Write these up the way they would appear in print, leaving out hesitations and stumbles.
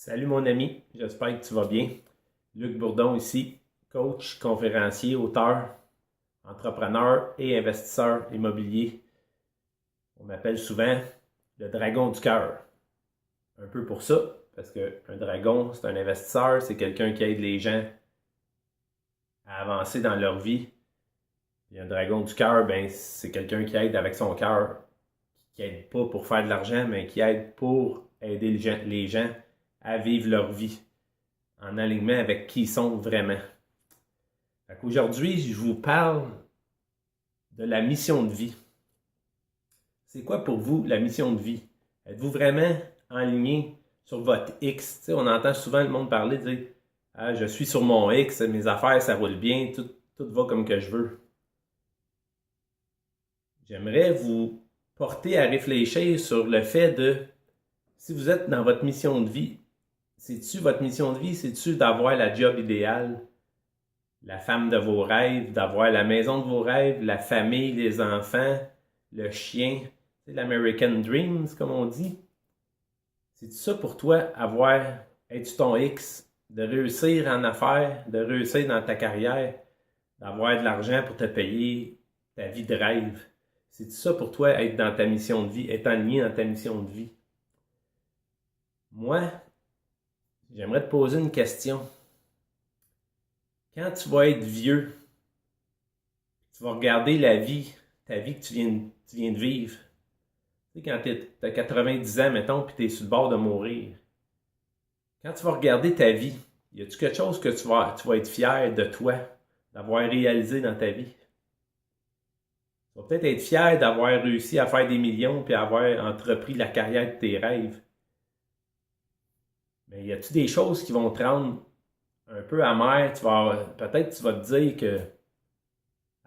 Salut mon ami, j'espère que tu vas bien. Luc Bourdon ici, coach, conférencier, auteur, entrepreneur et investisseur immobilier. On m'appelle souvent le dragon du cœur. Un peu pour ça, parce qu'un dragon, c'est un investisseur, c'est quelqu'un qui aide les gens à avancer dans leur vie. Et un dragon du cœur, ben, c'est quelqu'un qui aide avec son cœur, qui aide pas pour faire de l'argent, mais qui aide pour aider les gens à vivre leur vie en alignement avec qui ils sont vraiment. Aujourd'hui, je vous parle de la mission de vie. C'est quoi pour vous la mission de vie? Êtes-vous vraiment aligné sur votre X? Tu sais, on entend souvent le monde parler, dire ah, je suis sur mon X, mes affaires, ça roule bien, tout va comme que je veux. J'aimerais vous porter à réfléchir sur le fait de, si vous êtes dans votre mission de vie, c'est-tu votre mission de vie, c'est-tu d'avoir la job idéale, la femme de vos rêves, d'avoir la maison de vos rêves, la famille, les enfants, le chien, c'est l'American Dreams, comme on dit. C'est ça pour toi, être ton X, de réussir en affaires, de réussir dans ta carrière, d'avoir de l'argent pour te payer ta vie de rêve. C'est ça pour toi, être dans ta mission de vie, être aligné dans ta mission de vie. Moi, j'aimerais te poser une question. Quand tu vas être vieux, tu vas regarder ta vie que tu viens de vivre. Tu sais, quand tu as 90 ans, mettons, puis tu es sur le bord de mourir. Quand tu vas regarder ta vie, y a-tu quelque chose que tu vas être fier de toi, d'avoir réalisé dans ta vie? Tu vas peut-être être fier d'avoir réussi à faire des millions puis avoir entrepris la carrière de tes rêves. Mais y a-tu des choses qui vont te rendre un peu amer? Peut-être tu vas te dire que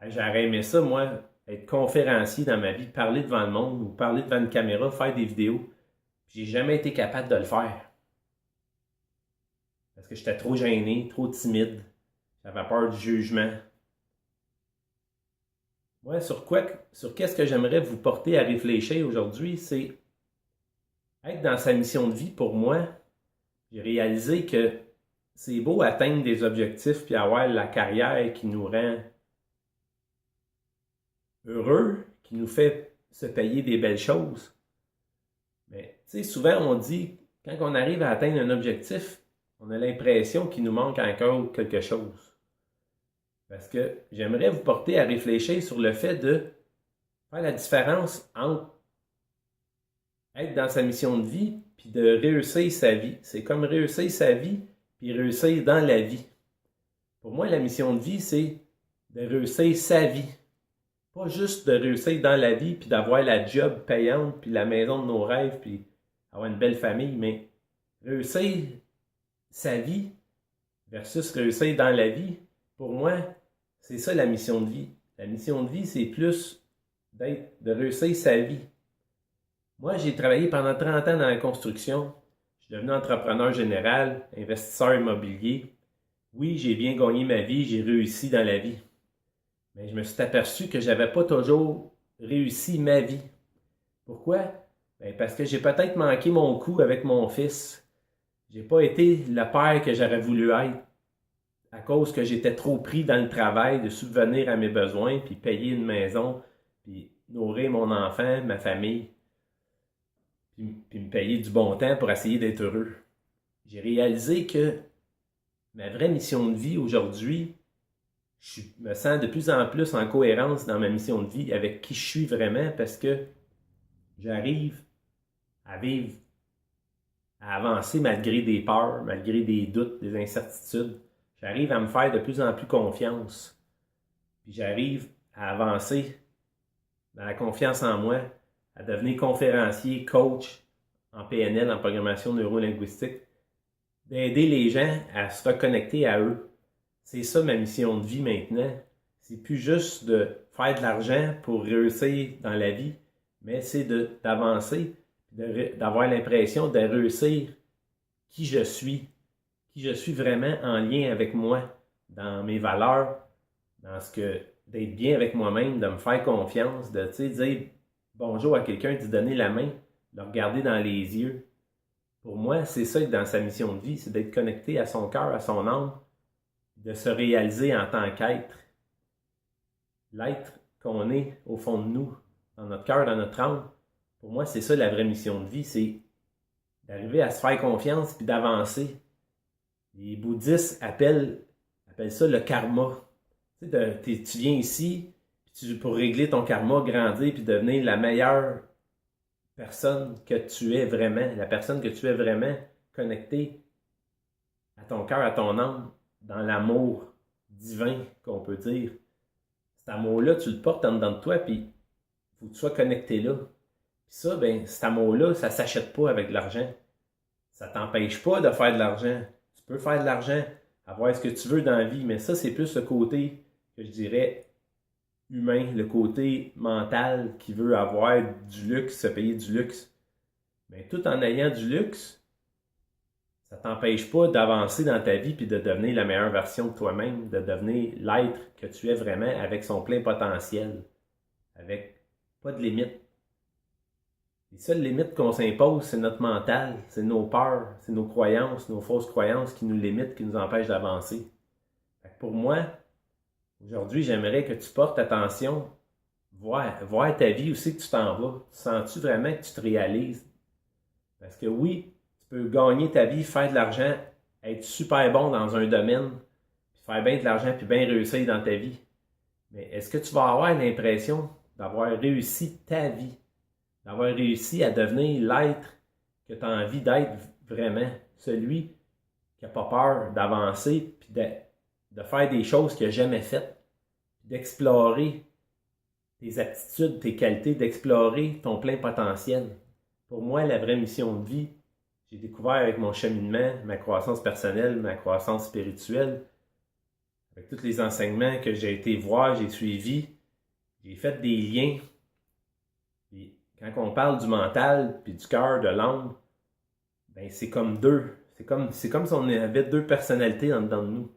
hey, j'aurais aimé ça, moi, être conférencier dans ma vie, parler devant le monde ou parler devant une caméra, faire des vidéos. Puis j'ai jamais été capable de le faire. Parce que j'étais trop gêné, trop timide. J'avais peur du jugement. Moi, sur qu'est-ce que j'aimerais vous porter à réfléchir aujourd'hui, c'est être dans sa mission de vie. Pour moi, j'ai réalisé que c'est beau atteindre des objectifs puis avoir la carrière qui nous rend heureux, qui nous fait se payer des belles choses. Mais tu sais, souvent on dit, quand on arrive à atteindre un objectif, on a l'impression qu'il nous manque encore quelque chose. Parce que j'aimerais vous porter à réfléchir sur le fait de faire la différence entre être dans sa mission de vie puis de réussir sa vie. C'est comme réussir sa vie puis réussir dans la vie. Pour moi, la mission de vie, c'est de réussir sa vie. Pas juste de réussir dans la vie puis d'avoir la job payante puis la maison de nos rêves puis avoir une belle famille, mais réussir sa vie versus réussir dans la vie, pour moi, c'est ça la mission de vie. La mission de vie, c'est plus de réussir sa vie. Moi, j'ai travaillé pendant 30 ans dans la construction. Je suis devenu entrepreneur général, investisseur immobilier. Oui, j'ai bien gagné ma vie, j'ai réussi dans la vie. Mais je me suis aperçu que je n'avais pas toujours réussi ma vie. Pourquoi? Ben parce que j'ai peut-être manqué mon coup avec mon fils. J'ai pas été le père que j'aurais voulu être à cause que j'étais trop pris dans le travail de subvenir à mes besoins, puis payer une maison, puis nourrir mon enfant, ma famille, puis me payer du bon temps pour essayer d'être heureux. J'ai réalisé que ma vraie mission de vie aujourd'hui, je me sens de plus en plus en cohérence dans ma mission de vie avec qui je suis vraiment parce que j'arrive à vivre, à avancer malgré des peurs, malgré des doutes, des incertitudes. J'arrive à me faire de plus en plus confiance. Puis j'arrive à avancer dans la confiance en moi, à devenir conférencier, coach en PNL, en programmation neurolinguistique, d'aider les gens à se reconnecter à eux. C'est ça ma mission de vie maintenant. C'est plus juste de faire de l'argent pour réussir dans la vie, mais c'est d'avancer, d'avoir l'impression de réussir qui je suis vraiment en lien avec moi, dans mes valeurs, dans d'être bien avec moi-même, de me faire confiance, de dire bonjour à quelqu'un, de lui donner la main, de le regarder dans les yeux, Pour moi, c'est ça être dans sa mission de vie, c'est d'être connecté à son cœur, à son âme, de se réaliser en tant qu'être. L'être qu'on est au fond de nous, dans notre cœur, dans notre âme. Pour moi, c'est ça la vraie mission de vie, c'est d'arriver à se faire confiance puis d'avancer. Les bouddhistes appellent ça le karma. Tu viens ici pour régler ton karma, grandir puis devenir la meilleure personne que tu es vraiment, la personne que tu es vraiment connectée à ton cœur, à ton âme, dans l'amour divin qu'on peut dire. Cet amour-là, tu le portes en dedans de toi, puis il faut que tu sois connecté là. Puis ça, ben, cet amour-là, ça ne s'achète pas avec de l'argent. Ça ne t'empêche pas de faire de l'argent. Tu peux faire de l'argent, avoir ce que tu veux dans la vie, mais ça, c'est plus le côté que je dirais humain, le côté mental qui veut avoir du luxe, se payer du luxe. Mais tout en ayant du luxe, ça ne t'empêche pas d'avancer dans ta vie puis de devenir la meilleure version de toi-même, de devenir l'être que tu es vraiment avec son plein potentiel, avec pas de limites. Les seules limites qu'on s'impose, c'est notre mental, c'est nos peurs, c'est nos croyances, nos fausses croyances qui nous limitent, qui nous empêchent d'avancer. Pour moi, aujourd'hui, j'aimerais que tu portes attention, voir ta vie aussi que tu t'en vas. Sens-tu vraiment que tu te réalises? Parce que oui, tu peux gagner ta vie, faire de l'argent, être super bon dans un domaine, puis faire bien de l'argent, puis bien réussir dans ta vie. Mais est-ce que tu vas avoir l'impression d'avoir réussi ta vie? D'avoir réussi à devenir l'être que tu as envie d'être vraiment? Celui qui n'a pas peur d'avancer, puis de faire des choses qu'il n'a jamais faites, d'explorer tes aptitudes, tes qualités, d'explorer ton plein potentiel. Pour moi, la vraie mission de vie, j'ai découvert avec mon cheminement, ma croissance personnelle, ma croissance spirituelle, avec tous les enseignements que j'ai été voir, j'ai suivi, j'ai fait des liens. Et quand on parle du mental, puis du cœur, de l'âme, ben c'est comme deux. C'est comme si on avait deux personnalités en dedans de nous.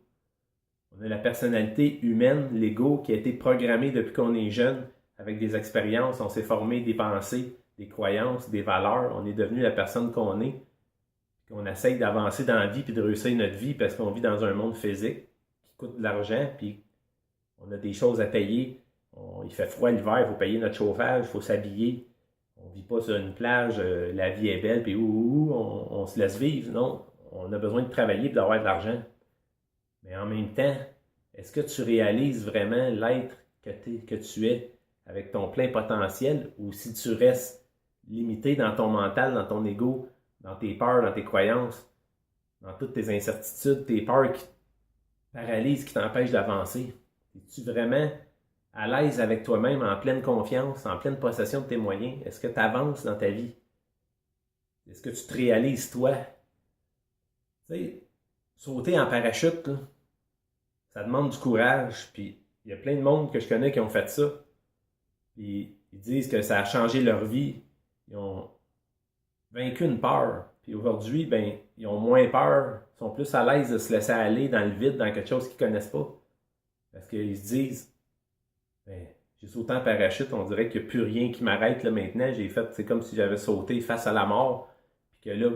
On a la personnalité humaine, l'ego, qui a été programmé depuis qu'on est jeune, avec des expériences, on s'est formé des pensées, des croyances, des valeurs, on est devenu la personne qu'on est. On essaye d'avancer dans la vie puis de réussir notre vie parce qu'on vit dans un monde physique qui coûte de l'argent, puis on a des choses à payer. Il fait froid l'hiver, il faut payer notre chauffage, il faut s'habiller. On ne vit pas sur une plage, la vie est belle, puis on se laisse vivre. Non, on a besoin de travailler et d'avoir de l'argent. Mais en même temps, est-ce que tu réalises vraiment l'être que tu es avec ton plein potentiel, ou si tu restes limité dans ton mental, dans ton ego, dans tes peurs, dans tes croyances, dans toutes tes incertitudes, tes peurs qui te paralysent, qui t'empêchent d'avancer? Es-tu vraiment à l'aise avec toi-même, en pleine confiance, en pleine possession de tes moyens? Est-ce que tu avances dans ta vie? Est-ce que tu te réalises toi? Tu sais, sauter en parachute, là, ça demande du courage. Puis il y a plein de monde que je connais qui ont fait ça. Puis ils disent que ça a changé leur vie. Ils ont vaincu une peur. Puis aujourd'hui, ben, ils ont moins peur. Ils sont plus à l'aise de se laisser aller dans le vide, dans quelque chose qu'ils ne connaissent pas. Parce qu'ils se disent, ben, j'ai sauté en parachute, on dirait qu'il n'y a plus rien qui m'arrête là maintenant. C'est comme si j'avais sauté face à la mort. Puis que là,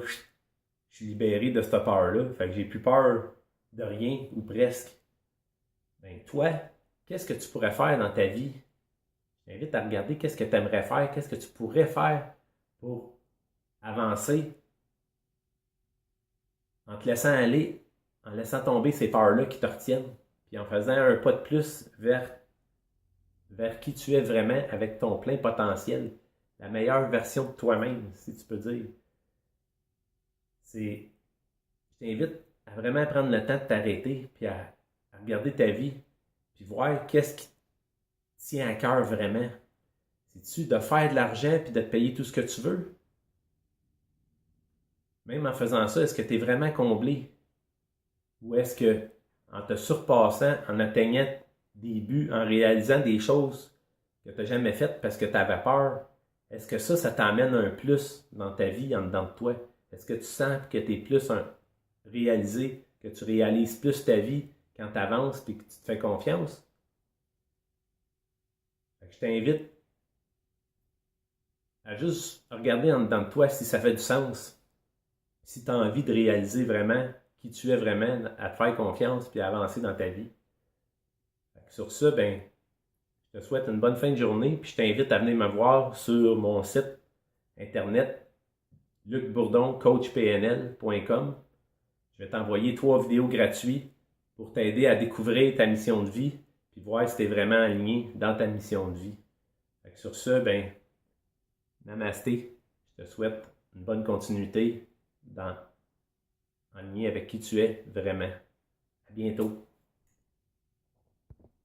je suis libéré de cette peur-là. Fait que j'ai plus peur de rien, ou presque. Ben toi, qu'est-ce que tu pourrais faire dans ta vie? Je t'invite à regarder qu'est-ce que tu aimerais faire, qu'est-ce que tu pourrais faire pour avancer en te laissant aller, en laissant tomber ces peurs-là qui te retiennent, puis en faisant un pas de plus vers qui tu es vraiment avec ton plein potentiel, la meilleure version de toi-même, si tu peux dire. Je t'invite à vraiment prendre le temps de t'arrêter, puis à regarder ta vie, puis voir qu'est-ce qui te tient à cœur vraiment. C'est-tu de faire de l'argent, puis de te payer tout ce que tu veux? Même en faisant ça, est-ce que tu es vraiment comblé? Ou est-ce que, en te surpassant, en atteignant des buts, en réalisant des choses que tu n'as jamais faites parce que tu avais peur, est-ce que ça t'emmène un plus dans ta vie, en dedans de toi? Est-ce que tu sens que tu es plus réalisé, que tu réalises plus ta vie quand tu avances et que tu te fais confiance? Je t'invite à juste regarder en dedans de toi si ça fait du sens. si tu as envie de réaliser vraiment qui tu es vraiment, à te faire confiance puis à avancer dans ta vie. Sur ça, ben, je te souhaite une bonne fin de journée puis je t'invite à venir me voir sur mon site internet lucbourdoncoachpnl.com. Je vais t'envoyer 3 vidéos gratuites pour t'aider à découvrir ta mission de vie puis voir si tu es vraiment aligné dans ta mission de vie. Sur ce, ben, namasté. Je te souhaite une bonne continuité en lien avec qui tu es vraiment. À bientôt.